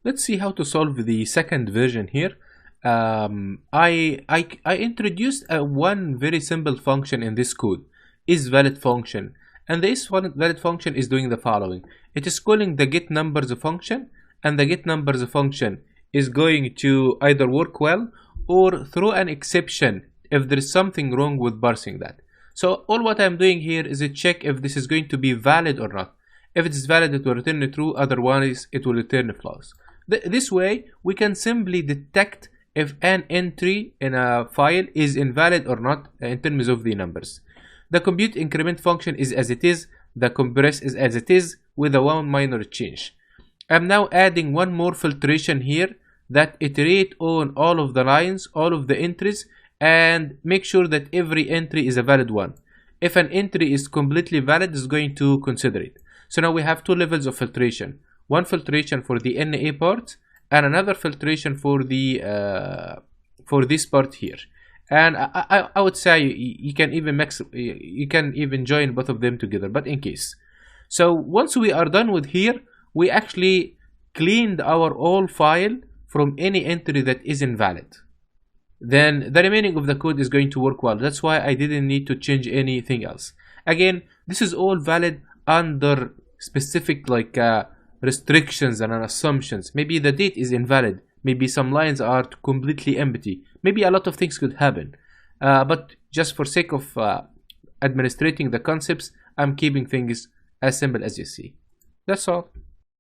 Let's see how to solve the second version here. I introduced one very simple function in this code, isValid function, and this one valid function is doing the following. It is calling the getNumbers function, and the getNumbers function is going to either work well or throw an exception if there is something wrong with parsing that. So all what I'm doing here is to check if this is going to be valid or not. If it is valid, it will return true, otherwise it will return false. This way we can simply detect if an entry in a file is invalid or not in terms of the numbers. The compute increment function is as it is, the compress is as it is, with a one minor change. I'm now adding one more filtration here that iterate on all of the lines, all of the entries, and make sure that every entry is a valid one. If an entry is completely valid, it's going to consider it. So now we have two levels of filtration. One filtration for the NA part and another filtration for the for this part here. And I would say you can even join both of them together, but in case. So once we are done with here, we actually cleaned our all file from any entry that is invalid. Then the remaining of the code is going to work well. That's why I didn't need to change anything else. Again, this is all valid under specific restrictions and assumptions. Maybe the date is invalid. Maybe some lines are completely empty. Maybe a lot of things could happen. But just for sake of administrating the concepts, I'm keeping things as simple as you see. That's all.